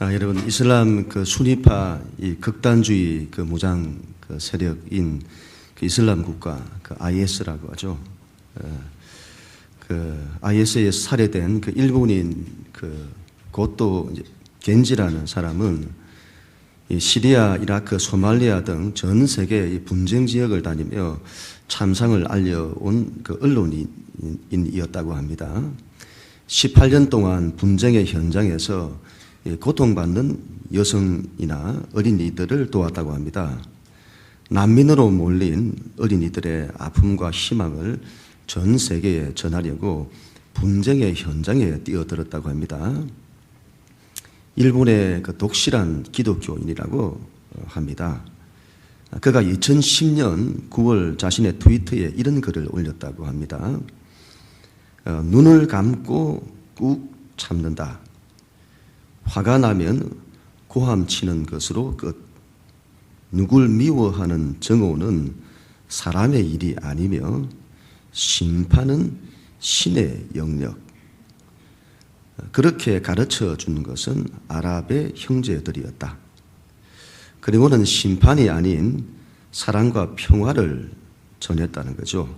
여러분, 이슬람 그 수니파 이 극단주의 그 무장 그 세력인 그 이슬람 국가 그 IS라고 하죠. 그 IS에 살해된 그 일본인 그 곧도 겐지라는 사람은 이 시리아, 이라크, 소말리아 등 전 세계 분쟁 지역을 다니며 참상을 알려온 그 언론인이었다고 합니다. 18년 동안 분쟁의 현장에서 고통받는 여성이나 어린이들을 도왔다고 합니다. 난민으로 몰린 어린이들의 아픔과 희망을 전 세계에 전하려고 분쟁의 현장에 뛰어들었다고 합니다. 일본의 그 독실한 기독교인이라고 합니다. 그가 2010년 9월 자신의 트위터에 이런 글을 올렸다고 합니다. 눈을 감고 꾹 참는다. 화가 나면 고함치는 것으로 끝. 누굴 미워하는 정오는 사람의 일이 아니며 심판은 신의 영역. 그렇게 가르쳐 준 것은 아랍의 형제들이었다. 그리고는 심판이 아닌 사랑과 평화를 전했다는 거죠.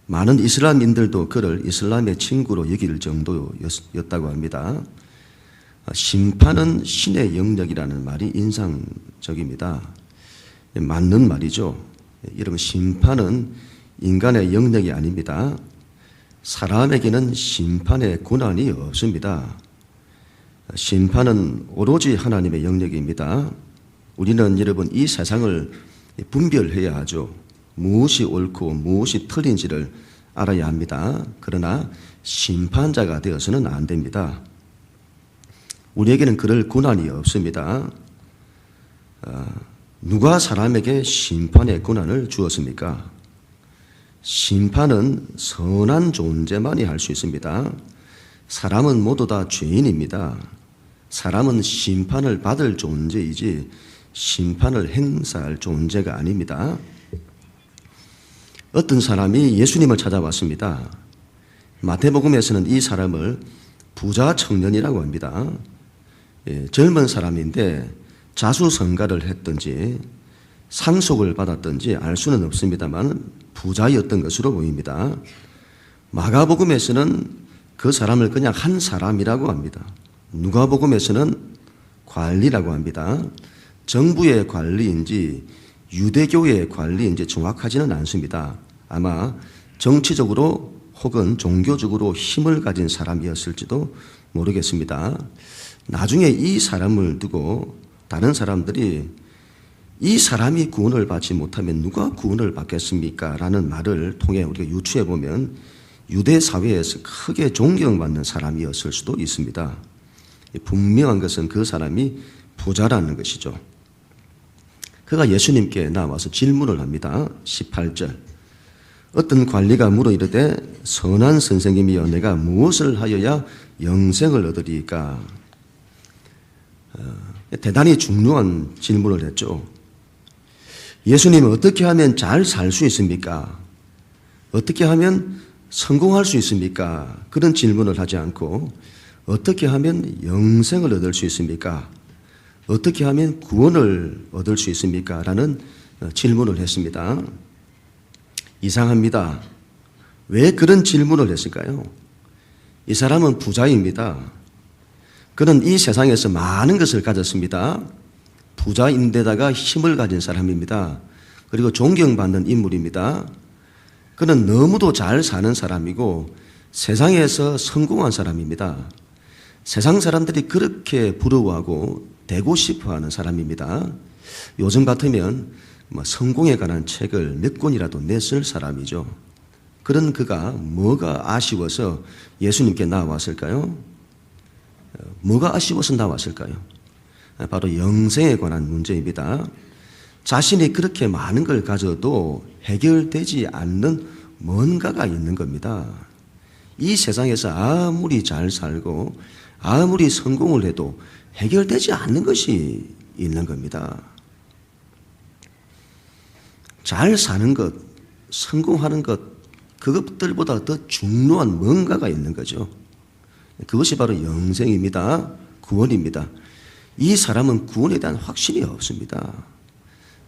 많은 이슬람인들도 그를 이슬람의 친구로 여길 정도였다고 합니다. 심판은 신의 영역이라는 말이 인상적입니다. 맞는 말이죠. 여러분, 심판은 인간의 영역이 아닙니다. 사람에게는 심판의 권한이 없습니다. 심판은 오로지 하나님의 영역입니다. 우리는 여러분 이 세상을 분별해야 하죠. 무엇이 옳고 무엇이 틀린지를 알아야 합니다. 그러나 심판자가 되어서는 안 됩니다. 우리에게는 그럴 권한이 없습니다. 누가 사람에게 심판의 권한을 주었습니까? 심판은 선한 존재만이 할 수 있습니다. 사람은 모두 다 죄인입니다. 사람은 심판을 받을 존재이지 심판을 행사할 존재가 아닙니다. 어떤 사람이 예수님을 찾아왔습니다. 마태복음에서는 이 사람을 부자 청년이라고 합니다. 젊은 사람인데 자수성가를 했든지 상속을 받았든지 알 수는 없습니다만 부자였던 것으로 보입니다. 마가복음에서는 그 사람을 그냥 한 사람이라고 합니다. 누가복음에서는 관리라고 합니다. 정부의 관리인지 유대교의 관리인지 정확하지는 않습니다. 아마 정치적으로 혹은 종교적으로 힘을 가진 사람이었을지도 모르겠습니다. 나중에 이 사람을 두고 다른 사람들이 이 사람이 구원을 받지 못하면 누가 구원을 받겠습니까? 라는 말을 통해 우리가 유추해 보면 유대 사회에서 크게 존경받는 사람이었을 수도 있습니다. 분명한 것은 그 사람이 부자라는 것이죠. 그가 예수님께 나와서 질문을 합니다. 18절. 어떤 관리가 물어 이르되 선한 선생님이여 내가 무엇을 하여야 영생을 얻으리까? 대단히 중요한 질문을 했죠. 예수님은 어떻게 하면 잘 살 수 있습니까? 어떻게 하면 성공할 수 있습니까? 그런 질문을 하지 않고 어떻게 하면 영생을 얻을 수 있습니까? 어떻게 하면 구원을 얻을 수 있습니까? 라는 질문을 했습니다. 이상합니다. 왜 그런 질문을 했을까요? 이 사람은 부자입니다. 그는 이 세상에서 많은 것을 가졌습니다. 부자인데다가 힘을 가진 사람입니다. 그리고 존경받는 인물입니다. 그는 너무도 잘 사는 사람이고 세상에서 성공한 사람입니다. 세상 사람들이 그렇게 부러워하고 되고 싶어하는 사람입니다. 요즘 같으면 성공에 관한 책을 몇 권이라도 냈을 사람이죠. 그런 그가 뭐가 아쉬워서 예수님께 나왔을까요? 뭐가 아쉬워서 나왔을까요? 바로 영생에 관한 문제입니다. 자신이 그렇게 많은 걸 가져도 해결되지 않는 뭔가가 있는 겁니다. 이 세상에서 아무리 잘 살고 아무리 성공을 해도 해결되지 않는 것이 있는 겁니다. 잘 사는 것, 성공하는 것, 그것들보다 더 중요한 뭔가가 있는 거죠. 그것이 바로 영생입니다. 구원입니다. 이 사람은 구원에 대한 확신이 없습니다.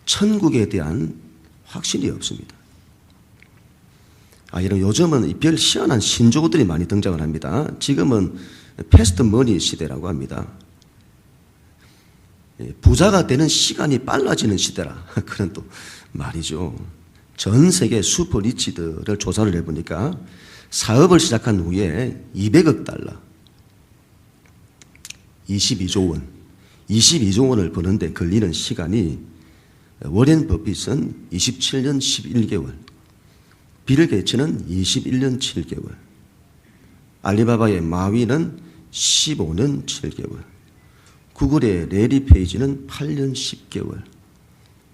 천국에 대한 확신이 없습니다. 이런 요즘은 별 희한한 신조어들이 많이 등장을 합니다. 지금은 패스트 머니 시대라고 합니다. 부자가 되는 시간이 빨라지는 시대라 그런 또 말이죠. 전 세계 슈퍼리치들을 조사를 해보니까 사업을 시작한 후에 200억 달러, 22조 원, 22조 원을 버는데 걸리는 시간이 워렌 버핏은 27년 11개월, 빌 게이츠는 21년 7개월, 알리바바의 마위는 15년 7개월, 구글의 레리 페이지는 8년 10개월,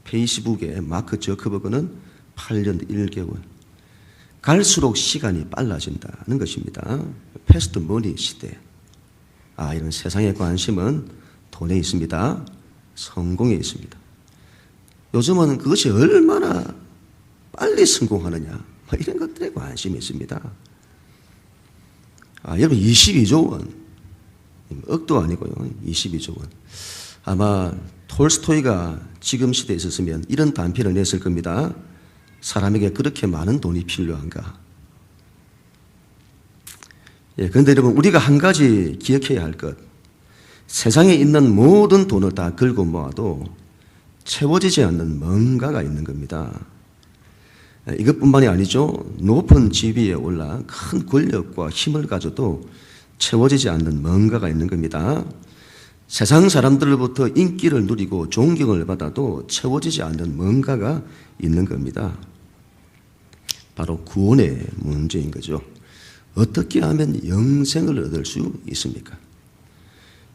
페이스북의 마크 저커버그는 8년 1개월. 갈수록 시간이 빨라진다는 것입니다. 패스트 머니 시대. 이런 세상의 관심은 돈에 있습니다. 성공에 있습니다. 요즘은 그것이 얼마나 빨리 성공하느냐 이런 것들에 관심이 있습니다. 여러분 22조 원, 억도 아니고요. 22조 원. 아마 톨스토이가 지금 시대에 있었으면 이런 단편을 냈을 겁니다. 사람에게 그렇게 많은 돈이 필요한가? 그런데 여러분 우리가 한 가지 기억해야 할 것, 세상에 있는 모든 돈을 다 긁어 모아도 채워지지 않는 뭔가가 있는 겁니다. 이것뿐만이 아니죠. 높은 지위에 올라 큰 권력과 힘을 가져도 채워지지 않는 뭔가가 있는 겁니다. 세상 사람들로부터 인기를 누리고 존경을 받아도 채워지지 않는 뭔가가 있는 겁니다. 바로 구원의 문제인 거죠. 어떻게 하면 영생을 얻을 수 있습니까?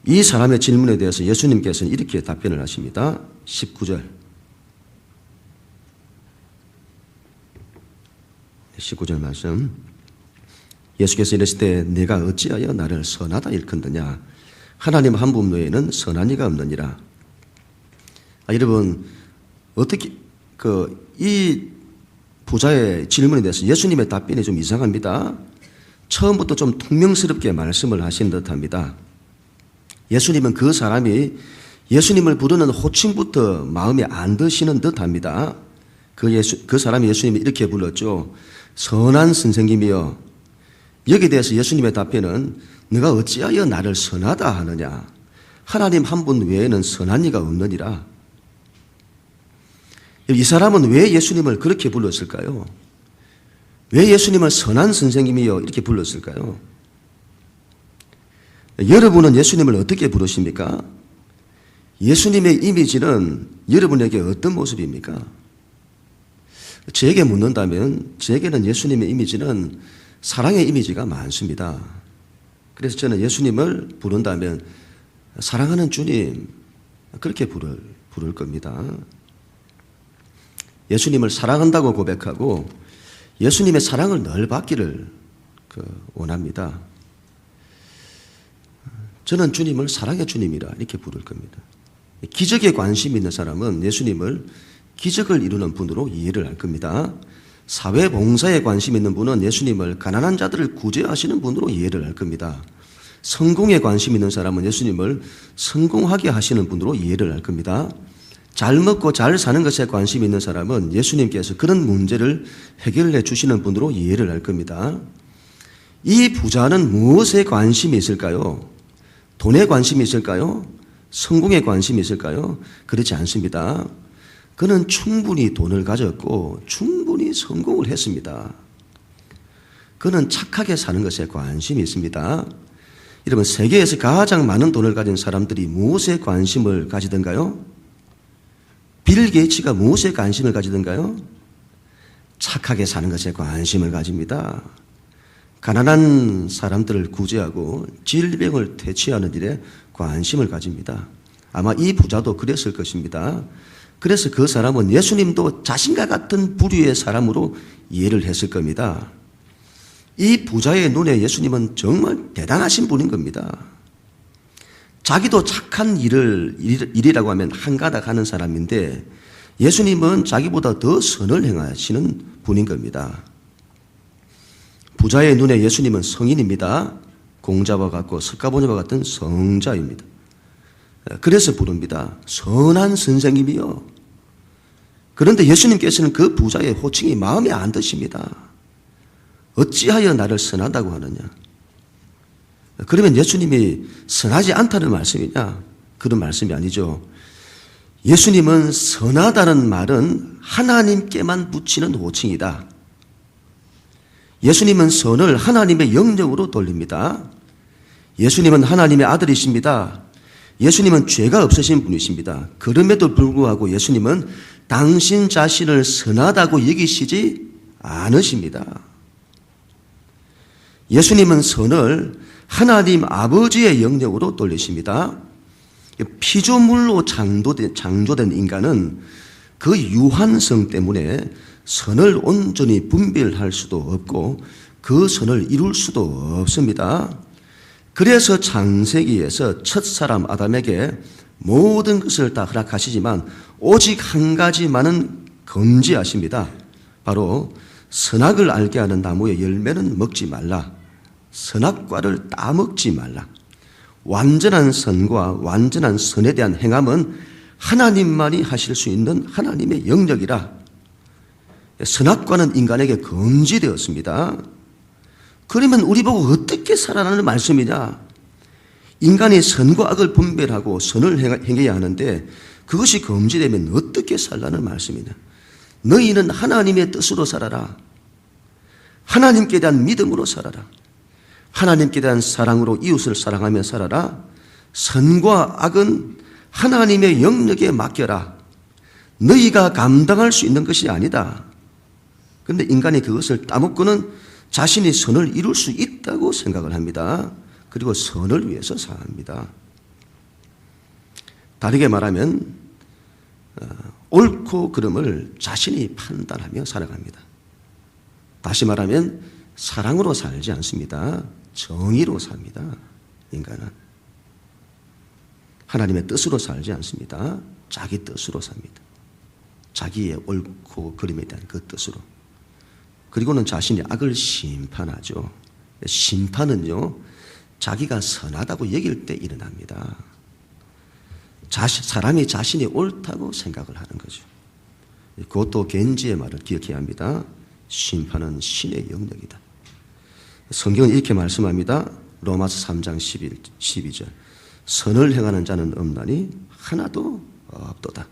이 사람의 질문에 대해서 예수님께서는 이렇게 답변을 하십니다. 19절 말씀. 예수께서 이르시되 내가 어찌하여 나를 선하다 일컫느냐? 하나님 한 분 외에는 선한 이가 없느니라. 여러분 어떻게 이 부자의 질문에 대해서 예수님의 답변이 좀 이상합니다. 처음부터 좀 퉁명스럽게 말씀을 하신 듯합니다. 예수님은 그 사람이 예수님을 부르는 호칭부터 마음에 안 드시는 듯합니다. 그 사람이 예수님이 이렇게 불렀죠. 선한 선생님이여. 여기에 대해서 예수님의 답변은 네가 어찌하여 나를 선하다 하느냐? 하나님 한 분 외에는 선한 이가 없느니라. 이 사람은 왜 예수님을 그렇게 불렀을까요? 왜 예수님을 선한 선생님이여 이렇게 불렀을까요? 여러분은 예수님을 어떻게 부르십니까? 예수님의 이미지는 여러분에게 어떤 모습입니까? 제게 묻는다면 제게는 예수님의 이미지는 사랑의 이미지가 많습니다. 그래서 저는 예수님을 부른다면 사랑하는 주님 그렇게 부를 겁니다. 예수님을 사랑한다고 고백하고 예수님의 사랑을 늘 받기를 원합니다. 저는 주님을 사랑의 주님이라 이렇게 부를 겁니다. 기적에 관심 있는 사람은 예수님을 기적을 이루는 분으로 이해를 할 겁니다. 사회봉사에 관심 있는 분은 예수님을 가난한 자들을 구제하시는 분으로 이해를 할 겁니다. 성공에 관심 있는 사람은 예수님을 성공하게 하시는 분으로 이해를 할 겁니다. 잘 먹고 잘 사는 것에 관심 있는 사람은 예수님께서 그런 문제를 해결해 주시는 분으로 이해를 할 겁니다. 이 부자는 무엇에 관심이 있을까요? 돈에 관심이 있을까요? 성공에 관심이 있을까요? 그렇지 않습니다. 그는 충분히 돈을 가졌고 충분히 성공을 했습니다. 그는 착하게 사는 것에 관심이 있습니다. 여러분 세계에서 가장 많은 돈을 가진 사람들이 무엇에 관심을 가지던가요? 빌 게이츠가 무엇에 관심을 가지던가요? 착하게 사는 것에 관심을 가집니다. 가난한 사람들을 구제하고 질병을 퇴치하는 일에 관심을 가집니다. 아마 이 부자도 그랬을 것입니다. 그래서 그 사람은 예수님도 자신과 같은 부류의 사람으로 이해를 했을 겁니다. 이 부자의 눈에 예수님은 정말 대단하신 분인 겁니다. 자기도 착한 일이라고 하면 한가닥 하는 사람인데 예수님은 자기보다 더 선을 행하시는 분인 겁니다. 부자의 눈에 예수님은 성인입니다. 공자와 같고 석가모니와 같은 성자입니다. 그래서 부릅니다. 선한 선생님이요. 그런데 예수님께서는 그 부자의 호칭이 마음에 안 드십니다. 어찌하여 나를 선하다고 하느냐. 그러면 예수님이 선하지 않다는 말씀이냐? 그런 말씀이 아니죠. 예수님은 선하다는 말은 하나님께만 붙이는 호칭이다. 예수님은 선을 하나님의 영역으로 돌립니다. 예수님은 하나님의 아들이십니다. 예수님은 죄가 없으신 분이십니다. 그럼에도 불구하고 예수님은 당신 자신을 선하다고 여기시지 않으십니다. 예수님은 선을 하나님 아버지의 영역으로 돌리십니다. 피조물로 창조된 인간은 그 유한성 때문에 선을 온전히 분별할 수도 없고 그 선을 이룰 수도 없습니다. 그래서 창세기에서 첫사람 아담에게 모든 것을 다 허락하시지만 오직 한 가지만은 금지하십니다. 바로 선악을 알게 하는 나무의 열매는 먹지 말라. 선악과를 따먹지 말라. 완전한 선과 완전한 선에 대한 행함은 하나님만이 하실 수 있는 하나님의 영역이라. 선악과는 인간에게 금지되었습니다. 그러면 우리 보고 어떻게 살아라는 말씀이냐? 인간이 선과 악을 분별하고 선을 행해야 하는데 그것이 금지되면 어떻게 살라는 말씀이냐? 너희는 하나님의 뜻으로 살아라. 하나님께 대한 믿음으로 살아라. 하나님께 대한 사랑으로 이웃을 사랑하며 살아라. 선과 악은 하나님의 영역에 맡겨라. 너희가 감당할 수 있는 것이 아니다. 그런데 인간이 그것을 따먹고는 자신이 선을 이룰 수 있다고 생각을 합니다. 그리고 선을 위해서 사합니다. 다르게 말하면 옳고 그름을 자신이 판단하며 살아갑니다. 다시 말하면 사랑으로 살지 않습니다. 정의로 삽니다. 인간은 하나님의 뜻으로 살지 않습니다. 자기 뜻으로 삽니다. 자기의 옳고 그름에 대한 그 뜻으로. 그리고는 자신이 악을 심판하죠. 심판은요, 자기가 선하다고 여길 때 일어납니다. 사람이 자신이 옳다고 생각을 하는 거죠. 그것도 겐지의 말을 기억해야 합니다. 심판은 신의 영역이다. 성경은 이렇게 말씀합니다. 로마서 3장 12절. 선을 행하는 자는 없나니 하나도 없도다.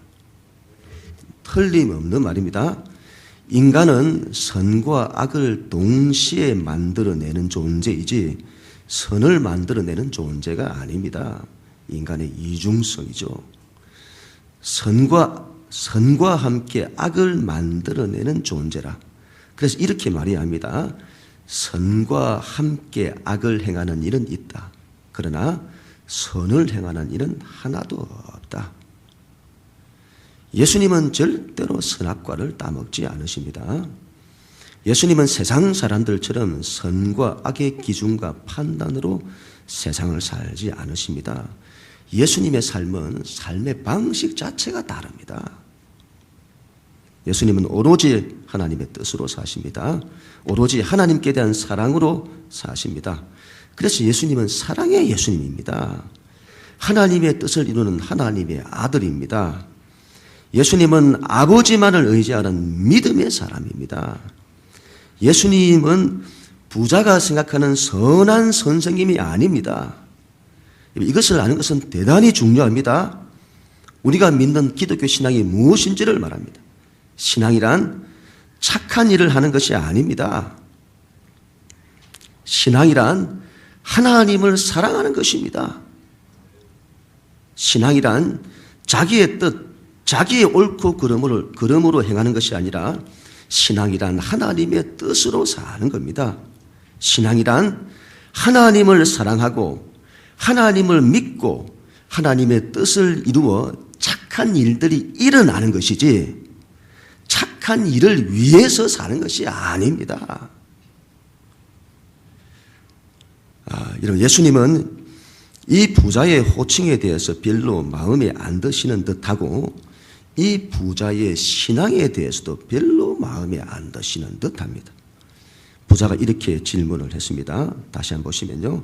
틀림없는 말입니다. 인간은 선과 악을 동시에 만들어내는 존재이지 선을 만들어내는 존재가 아닙니다. 인간의 이중성이죠. 선과 함께 악을 만들어내는 존재라. 그래서 이렇게 말해야 합니다. 선과 함께 악을 행하는 일은 있다. 그러나 선을 행하는 일은 하나도 없다. 예수님은 절대로 선악과를 따먹지 않으십니다. 예수님은 세상 사람들처럼 선과 악의 기준과 판단으로 세상을 살지 않으십니다. 예수님의 삶은 삶의 방식 자체가 다릅니다. 예수님은 오로지 하나님의 뜻으로 사십니다. 오로지 하나님께 대한 사랑으로 사십니다. 그래서 예수님은 사랑의 예수님입니다. 하나님의 뜻을 이루는 하나님의 아들입니다. 예수님은 아버지만을 의지하는 믿음의 사람입니다. 예수님은 부자가 생각하는 선한 선생님이 아닙니다. 이것을 아는 것은 대단히 중요합니다. 우리가 믿는 기독교 신앙이 무엇인지를 말합니다. 신앙이란 착한 일을 하는 것이 아닙니다. 신앙이란 하나님을 사랑하는 것입니다. 신앙이란 자기의 뜻, 자기의 옳고 그름으로 행하는 것이 아니라 신앙이란 하나님의 뜻으로 사는 겁니다. 신앙이란 하나님을 사랑하고 하나님을 믿고 하나님의 뜻을 이루어 착한 일들이 일어나는 것이지 착한 일을 위해서 사는 것이 아닙니다. 여러분, 예수님은 이 부자의 호칭에 대해서 별로 마음에 안 드시는 듯하고 이 부자의 신앙에 대해서도 별로 마음에 안 드시는 듯합니다. 부자가 이렇게 질문을 했습니다. 다시 한번 보시면요.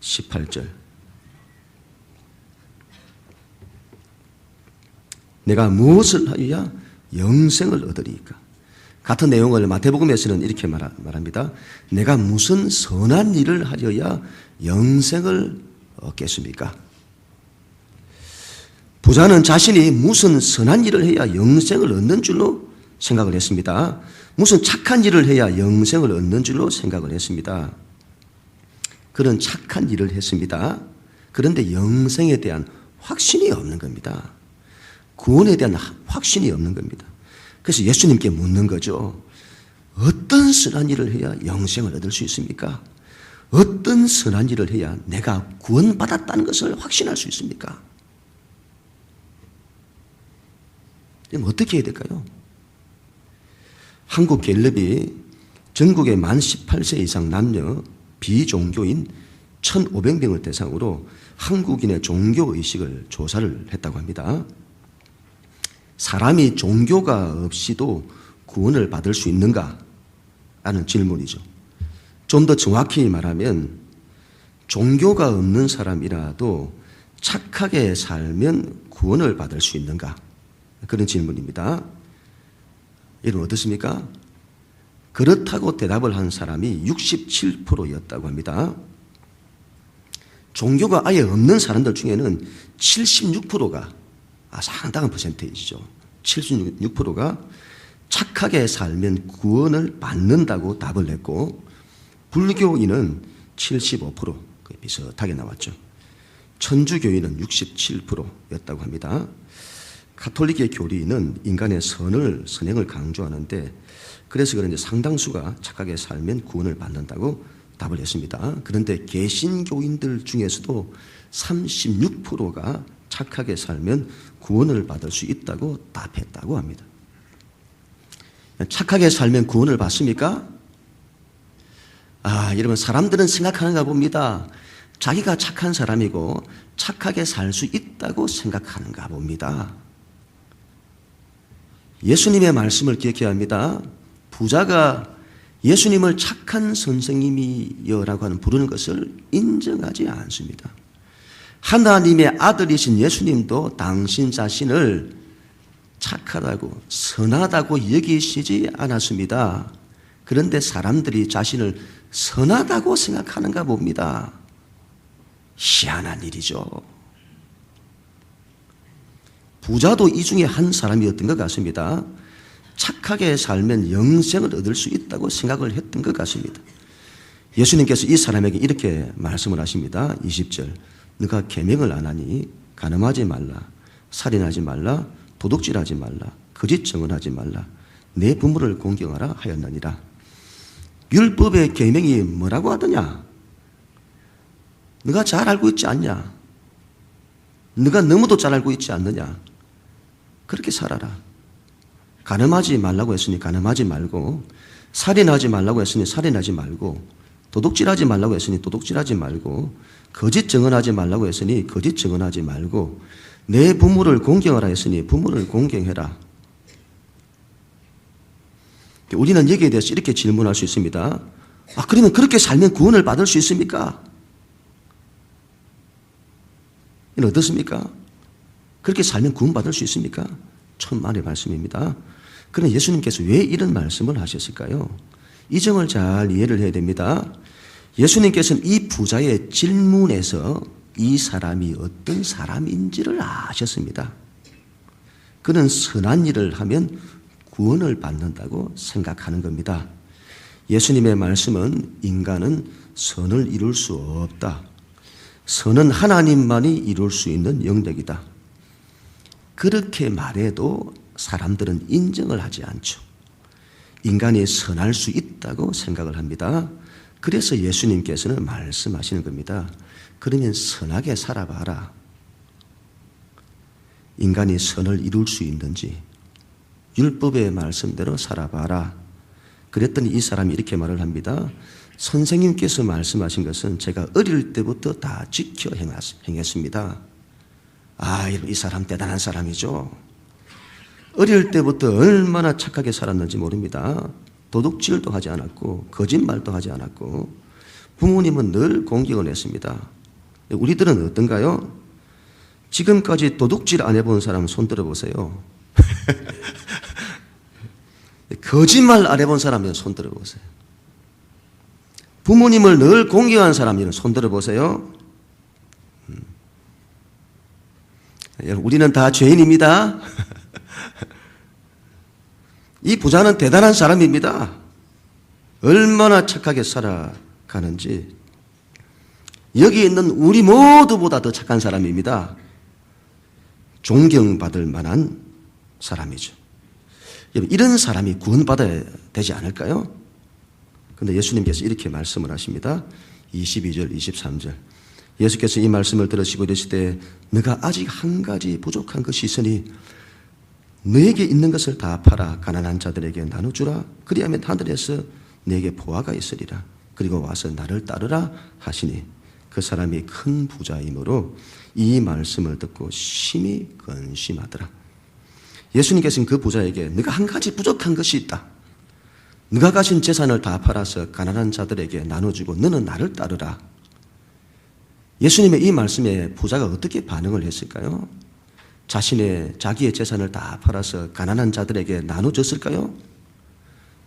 18절. 내가 무엇을 하여야 영생을 얻으리까? 같은 내용을 마태복음에서는 이렇게 말합니다. 내가 무슨 선한 일을 하여야 영생을 얻겠습니까? 부자는 자신이 무슨 선한 일을 해야 영생을 얻는 줄로 생각을 했습니다. 무슨 착한 일을 해야 영생을 얻는 줄로 생각을 했습니다. 그런 착한 일을 했습니다. 그런데 영생에 대한 확신이 없는 겁니다. 구원에 대한 확신이 없는 겁니다. 그래서 예수님께 묻는 거죠. 어떤 선한 일을 해야 영생을 얻을 수 있습니까? 어떤 선한 일을 해야 내가 구원받았다는 것을 확신할 수 있습니까? 그럼 어떻게 해야 될까요? 한국갤럽이 전국의 만 18세 이상 남녀 비종교인 1,500명을 대상으로 한국인의 종교의식을 조사를 했다고 합니다. 사람이 종교가 없이도 구원을 받을 수 있는가? 라는 질문이죠. 좀 더 정확히 말하면 종교가 없는 사람이라도 착하게 살면 구원을 받을 수 있는가? 그런 질문입니다. 여러분 어떻습니까? 그렇다고 대답을 한 사람이 67%였다고 합니다. 종교가 아예 없는 사람들 중에는 76%가 상당한 퍼센테이지죠. 76%가 착하게 살면 구원을 받는다고 답을 했고 불교인은 75% 비슷하게 나왔죠. 천주교인은 67%였다고 합니다. 가톨릭의 교리는 인간의 선행을 강조하는데 그래서 그런지 상당수가 착하게 살면 구원을 받는다고 답을 했습니다. 그런데 개신교인들 중에서도 36%가 착하게 살면 구원을 받을 수 있다고 답했다고 합니다. 착하게 살면 구원을 받습니까? 여러분 사람들은 생각하는가 봅니다. 자기가 착한 사람이고 착하게 살 수 있다고 생각하는가 봅니다. 예수님의 말씀을 기억해야 합니다. 부자가 예수님을 착한 선생님이여라고 하는 부르는 것을 인정하지 않습니다. 하나님의 아들이신 예수님도 당신 자신을 착하다고 선하다고 여기시지 않았습니다. 그런데 사람들이 자신을 선하다고 생각하는가 봅니다. 희한한 일이죠. 부자도 이 중에 한 사람이었던 것 같습니다. 착하게 살면 영생을 얻을 수 있다고 생각을 했던 것 같습니다. 예수님께서 이 사람에게 이렇게 말씀을 하십니다. 20절 너가 계명을 안 하니 간음하지 말라, 살인하지 말라, 도둑질하지 말라, 거짓 증언하지 말라, 내 부모를 공경하라 하였느니라. 율법의 계명이 뭐라고 하더냐? 너가 잘 알고 있지 않냐? 너가 너무도 잘 알고 있지 않느냐? 그렇게 살아라. 간음하지 말라고 했으니 간음하지 말고, 살인하지 말라고 했으니 살인하지 말고, 도둑질하지 말라고 했으니 도둑질하지 말고, 거짓 증언하지 말라고 했으니 거짓 증언하지 말고, 내 부모를 공경하라 했으니 부모를 공경해라. 우리는 여기에 대해서 이렇게 질문할 수 있습니다. 그러면 그렇게 살면 구원을 받을 수 있습니까? 이는 어떻습니까? 그렇게 살면 구원받을 수 있습니까? 천만의 말씀입니다. 그럼 예수님께서 왜 이런 말씀을 하셨을까요? 이 점을 잘 이해를 해야 됩니다. 예수님께서는 이 부자의 질문에서 이 사람이 어떤 사람인지를 아셨습니다. 그는 선한 일을 하면 구원을 받는다고 생각하는 겁니다. 예수님의 말씀은 인간은 선을 이룰 수 없다. 선은 하나님만이 이룰 수 있는 영역이다. 그렇게 말해도 사람들은 인정을 하지 않죠. 인간이 선할 수 있다고 생각을 합니다. 그래서 예수님께서는 말씀하시는 겁니다. 그러면 선하게 살아봐라. 인간이 선을 이룰 수 있는지 율법의 말씀대로 살아봐라. 그랬더니 이 사람이 이렇게 말을 합니다. 선생님께서 말씀하신 것은 제가 어릴 때부터 다 지켜 행했습니다. 이 사람 대단한 사람이죠. 어릴 때부터 얼마나 착하게 살았는지 모릅니다. 도둑질도 하지 않았고 거짓말도 하지 않았고 부모님은 늘 공경을 했습니다. 우리들은 어떤가요? 지금까지 도둑질 안 해본 사람 손 들어보세요. 거짓말 안 해본 사람은 손 들어보세요. 부모님을 늘 공경한 사람은 손 들어보세요. 우리는 다 죄인입니다. 이 부자는 대단한 사람입니다. 얼마나 착하게 살아가는지. 여기 있는 우리 모두보다 더 착한 사람입니다. 존경받을 만한 사람이죠. 이런 사람이 구원받아야 되지 않을까요? 그런데 예수님께서 이렇게 말씀을 하십니다. 22절, 23절. 예수께서 이 말씀을 들으시고 이르시되 너가 아직 한 가지 부족한 것이 있으니 너에게 있는 것을 다 팔아 가난한 자들에게 나눠주라. 그리하면 하늘에서 너에게 보화가 있으리라. 그리고 와서 나를 따르라 하시니 그 사람이 큰 부자이므로 이 말씀을 듣고 심히 근심하더라. 예수님께서는 그 부자에게 네가 한 가지 부족한 것이 있다. 네가 가진 재산을 다 팔아서 가난한 자들에게 나눠주고 너는 나를 따르라. 예수님의 이 말씀에 부자가 어떻게 반응을 했을까요? 자기의 재산을 다 팔아서 가난한 자들에게 나눠줬을까요?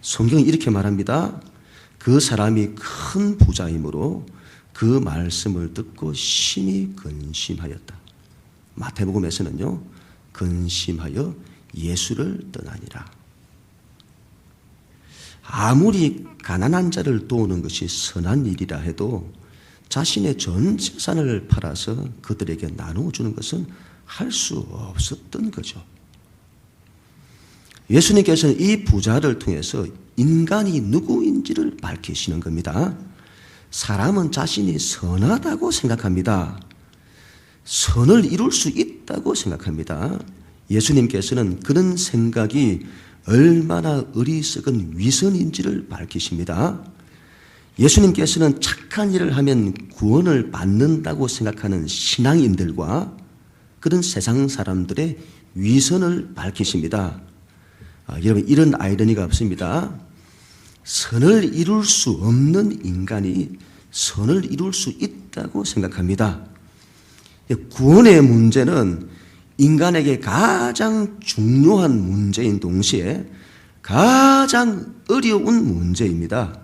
성경이 이렇게 말합니다. 그 사람이 큰 부자이므로 그 말씀을 듣고 심히 근심하였다. 마태복음에서는요, 근심하여 예수를 떠나니라. 아무리 가난한 자를 도우는 것이 선한 일이라 해도 자신의 전 재산을 팔아서 그들에게 나누어주는 것은 할 수 없었던 거죠. 예수님께서는 이 부자를 통해서 인간이 누구인지를 밝히시는 겁니다. 사람은 자신이 선하다고 생각합니다. 선을 이룰 수 있다고 생각합니다. 예수님께서는 그런 생각이 얼마나 어리석은 위선인지를 밝히십니다. 예수님께서는 착한 일을 하면 구원을 받는다고 생각하는 신앙인들과 그런 세상 사람들의 위선을 밝히십니다. 여러분, 이런 아이러니가 없습니다. 선을 이룰 수 없는 인간이 선을 이룰 수 있다고 생각합니다. 구원의 문제는 인간에게 가장 중요한 문제인 동시에 가장 어려운 문제입니다.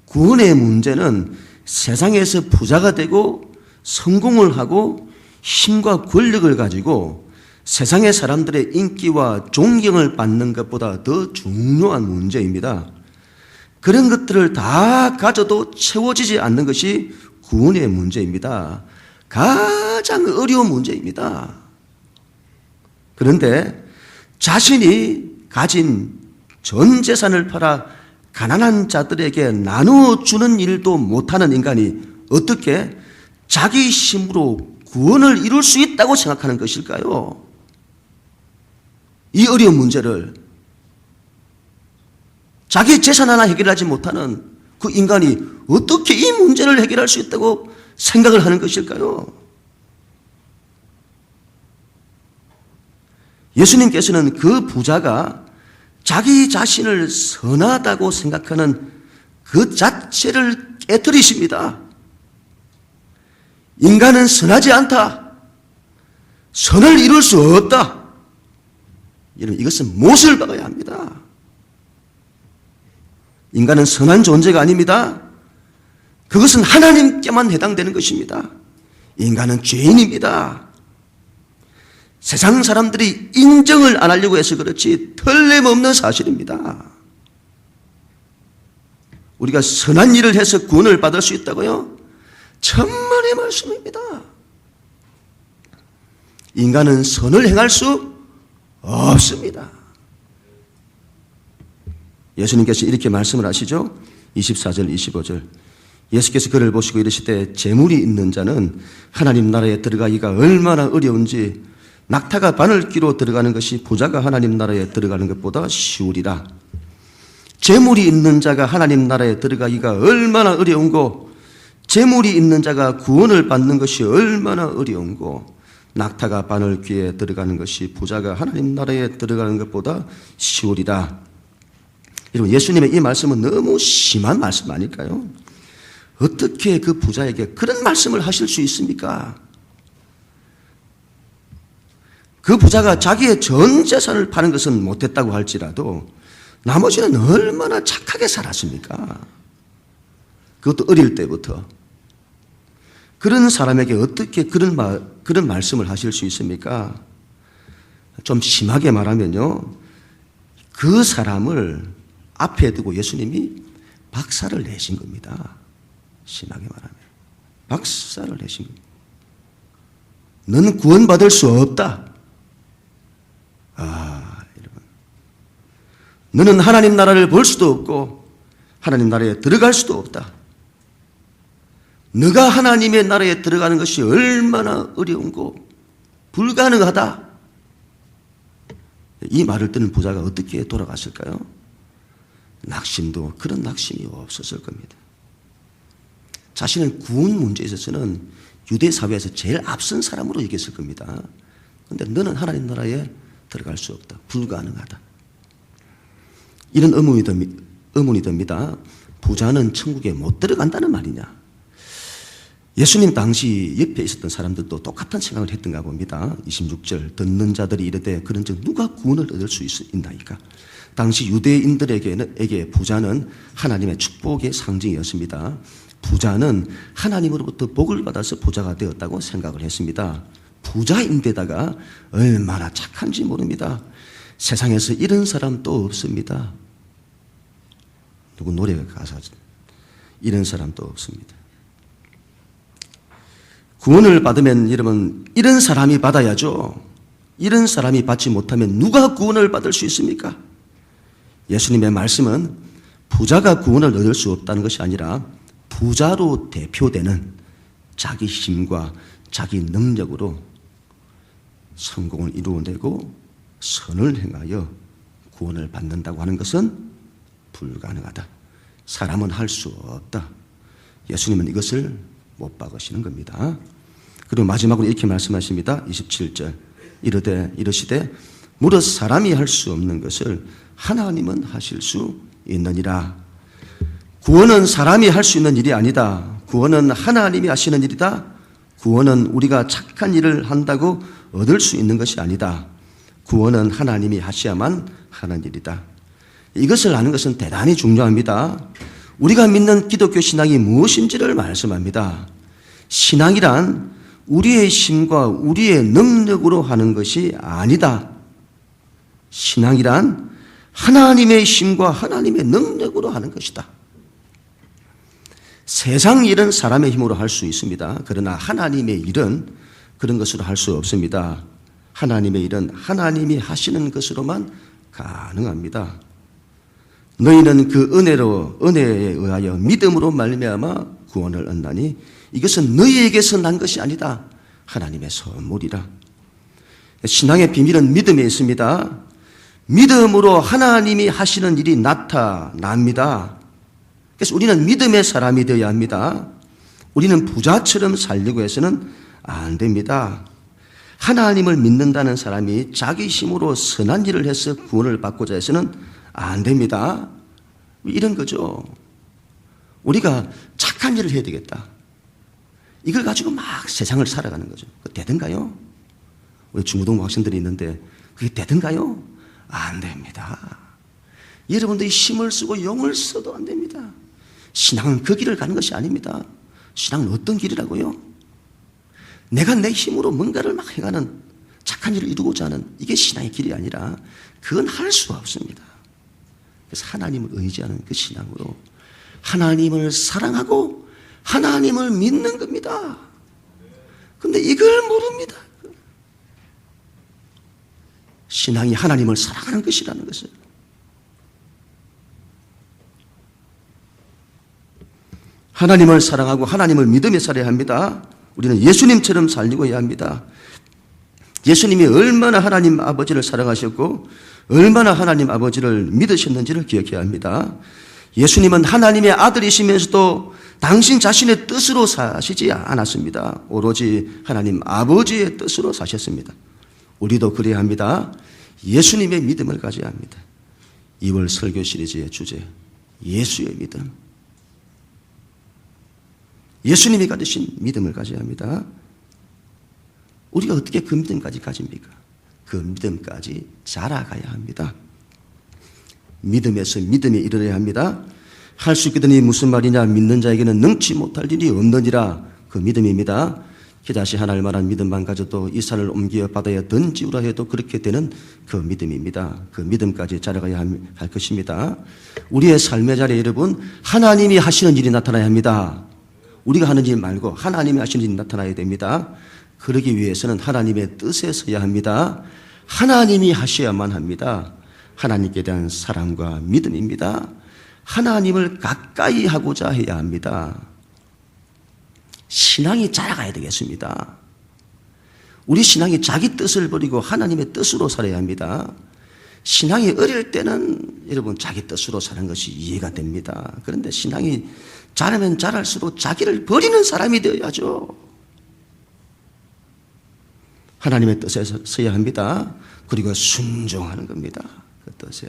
구원의 문제는 세상에서 부자가 되고 성공을 하고 힘과 권력을 가지고 세상의 사람들의 인기와 존경을 받는 것보다 더 중요한 문제입니다. 그런 것들을 다 가져도 채워지지 않는 것이 구원의 문제입니다. 가장 어려운 문제입니다. 그런데 자신이 가진 전 재산을 팔아 가난한 자들에게 나누어주는 일도 못하는 인간이 어떻게 자기 힘으로 구원을 이룰 수 있다고 생각하는 것일까요? 이 어려운 문제를 자기 재산 하나 해결하지 못하는 그 인간이 어떻게 이 문제를 해결할 수 있다고 생각을 하는 것일까요? 예수님께서는 그 부자가 자기 자신을 선하다고 생각하는 그 자체를 깨뜨리십니다. 인간은 선하지 않다. 선을 이룰 수 없다. 여러분, 이것은 못을 박아야 합니다. 인간은 선한 존재가 아닙니다. 그것은 하나님께만 해당되는 것입니다. 인간은 죄인입니다. 세상 사람들이 인정을 안 하려고 해서 그렇지 틀림없는 사실입니다. 우리가 선한 일을 해서 구원을 받을 수 있다고요? 천만의 말씀입니다. 인간은 선을 행할 수 없습니다. 예수님께서 이렇게 말씀을 하시죠. 24절, 25절. 예수께서 그를 보시고 이르시되 재물이 있는 자는 하나님 나라에 들어가기가 얼마나 어려운지 낙타가 바늘귀로 들어가는 것이 부자가 하나님 나라에 들어가는 것보다 쉬우리라. 재물이 있는 자가 하나님 나라에 들어가기가 얼마나 어려운고 재물이 있는 자가 구원을 받는 것이 얼마나 어려운고 낙타가 바늘귀에 들어가는 것이 부자가 하나님 나라에 들어가는 것보다 쉬우리라. 여러분, 예수님의 이 말씀은 너무 심한 말씀 아닐까요? 어떻게 그 부자에게 그런 말씀을 하실 수 있습니까? 그 부자가 자기의 전 재산을 파는 것은 못했다고 할지라도 나머지는 얼마나 착하게 살았습니까? 그것도 어릴 때부터. 그런 사람에게 어떻게 그런 말씀을 하실 수 있습니까? 좀 심하게 말하면요, 그 사람을 앞에 두고 예수님이 박살을 내신 겁니다. 심하게 말하면 박살을 내신 겁니다. 너는 구원받을 수 없다. 여러분, 너는 하나님 나라를 볼 수도 없고 하나님 나라에 들어갈 수도 없다. 너가 하나님의 나라에 들어가는 것이 얼마나 어려운고 불가능하다. 이 말을 듣는 부자가 어떻게 돌아갔을까요? 낙심도 그런 낙심이 없었을 겁니다. 자신은 구원 문제에 있어서는 유대 사회에서 제일 앞선 사람으로 얘기했을 겁니다. 그런데 너는 하나님 나라에 들어갈 수 없다. 불가능하다. 이런 의문이 듭니다. 부자는 천국에 못 들어간다는 말이냐? 예수님 당시 옆에 있었던 사람들도 똑같은 생각을 했던가 봅니다. 26절 듣는 자들이 이르되 그런즉 누가 구원을 얻을 수 있나이까? 당시 유대인들에게 부자는 하나님의 축복의 상징이었습니다. 부자는 하나님으로부터 복을 받아서 부자가 되었다고 생각을 했습니다. 부자인데다가 얼마나 착한지 모릅니다. 세상에서 이런 사람 또 없습니다. 누구 노래가 가사 이런 사람 또 없습니다. 구원을 받으면 여러분 이런 사람이 받아야죠. 이런 사람이 받지 못하면 누가 구원을 받을 수 있습니까? 예수님의 말씀은 부자가 구원을 얻을 수 없다는 것이 아니라 부자로 대표되는 자기 힘과 자기 능력으로 성공을 이루어내고 선을 행하여 구원을 받는다고 하는 것은 불가능하다. 사람은 할 수 없다. 예수님은 이것을 못 박으시는 겁니다. 그리고 마지막으로 이렇게 말씀하십니다. 27절 이르시되 무릇 사람이 할 수 없는 것을 하나님은 하실 수 있느니라. 구원은 사람이 할 수 있는 일이 아니다. 구원은 하나님이 하시는 일이다. 구원은 우리가 착한 일을 한다고 얻을 수 있는 것이 아니다. 구원은 하나님이 하셔야만 하는 일이다. 이것을 아는 것은 대단히 중요합니다. 우리가 믿는 기독교 신앙이 무엇인지를 말씀합니다. 신앙이란 우리의 힘과 우리의 능력으로 하는 것이 아니다. 신앙이란 하나님의 힘과 하나님의 능력으로 하는 것이다. 세상 일은 사람의 힘으로 할 수 있습니다. 그러나 하나님의 일은 그런 것으로 할 수 없습니다. 하나님의 일은 하나님이 하시는 것으로만 가능합니다. 너희는 그 은혜에 의하여 믿음으로 말미암아 구원을 얻나니 이것은 너희에게서 난 것이 아니다. 하나님의 선물이라. 신앙의 비밀은 믿음에 있습니다. 믿음으로 하나님이 하시는 일이 나타납니다. 그래서 우리는 믿음의 사람이 되어야 합니다. 우리는 부자처럼 살려고 해서는 안 됩니다. 하나님을 믿는다는 사람이 자기 힘으로 선한 일을 해서 구원을 받고자 해서는 안 됩니다. 이런 거죠. 우리가 착한 일을 해야 되겠다. 이걸 가지고 막 세상을 살아가는 거죠. 되든가요? 우리 중고등부 학생들이 있는데 그게 되든가요? 안 됩니다. 여러분들이 힘을 쓰고 용을 써도 안 됩니다. 신앙은 그 길을 가는 것이 아닙니다. 신앙은 어떤 길이라고요? 내가 내 힘으로 뭔가를 막 해가는 착한 일을 이루고자 하는 이게 신앙의 길이 아니라 그건 할 수가 없습니다. 그래서 하나님을 의지하는 그 신앙으로 하나님을 사랑하고 하나님을 믿는 겁니다. 그런데 이걸 모릅니다. 신앙이 하나님을 사랑하는 것이라는 것을. 하나님을 사랑하고 하나님을 믿으며 살아야 합니다. 우리는 예수님처럼 살려고 해야 합니다. 예수님이 얼마나 하나님 아버지를 사랑하셨고 얼마나 하나님 아버지를 믿으셨는지를 기억해야 합니다. 예수님은 하나님의 아들이시면서도 당신 자신의 뜻으로 사시지 않았습니다. 오로지 하나님 아버지의 뜻으로 사셨습니다. 우리도 그래야 합니다. 예수님의 믿음을 가져야 합니다. 2월 설교 시리즈의 주제, 예수의 믿음. 예수님이 가지신 믿음을 가져야 합니다. 우리가 어떻게 그 믿음까지 가집니까? 그 믿음까지 자라가야 합니다. 믿음에서 믿음에 이르러야 합니다. 할 수 있거든이 무슨 말이냐? 믿는 자에게는 능치 못할 일이 없느니라. 그 믿음입니다. 기다시 하나를 말한 믿음만 가져도 이 산을 옮겨 바다에 던지우라 해도 그렇게 되는 그 믿음입니다. 그 믿음까지 자라가야 할 것입니다. 우리의 삶의 자리에 여러분, 하나님이 하시는 일이 나타나야 합니다. 우리가 하는 일 말고 하나님이 하시는 일이 나타나야 됩니다. 그러기 위해서는 하나님의 뜻에 서야 합니다. 하나님이 하셔야만 합니다. 하나님께 대한 사랑과 믿음입니다. 하나님을 가까이 하고자 해야 합니다. 신앙이 자라가야 되겠습니다. 우리 신앙이 자기 뜻을 버리고 하나님의 뜻으로 살아야 합니다. 신앙이 어릴 때는 여러분 자기 뜻으로 사는 것이 이해가 됩니다. 그런데 신앙이 자라면 자랄수록 자기를 버리는 사람이 되어야죠. 하나님의 뜻에 서야 합니다. 그리고 순종하는 겁니다. 그 뜻에.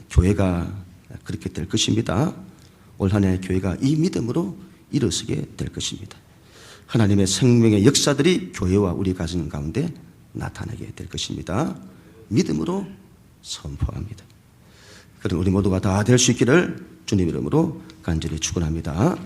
교회가 그렇게 될 것입니다. 올 한 해 교회가 이 믿음으로 일어서게 될 것입니다. 하나님의 생명의 역사들이 교회와 우리 가정 가운데 나타나게 될 것입니다. 믿음으로 선포합니다. 그런 우리 모두가 다 될 수 있기를 주님 이름으로 간절히 축원합니다.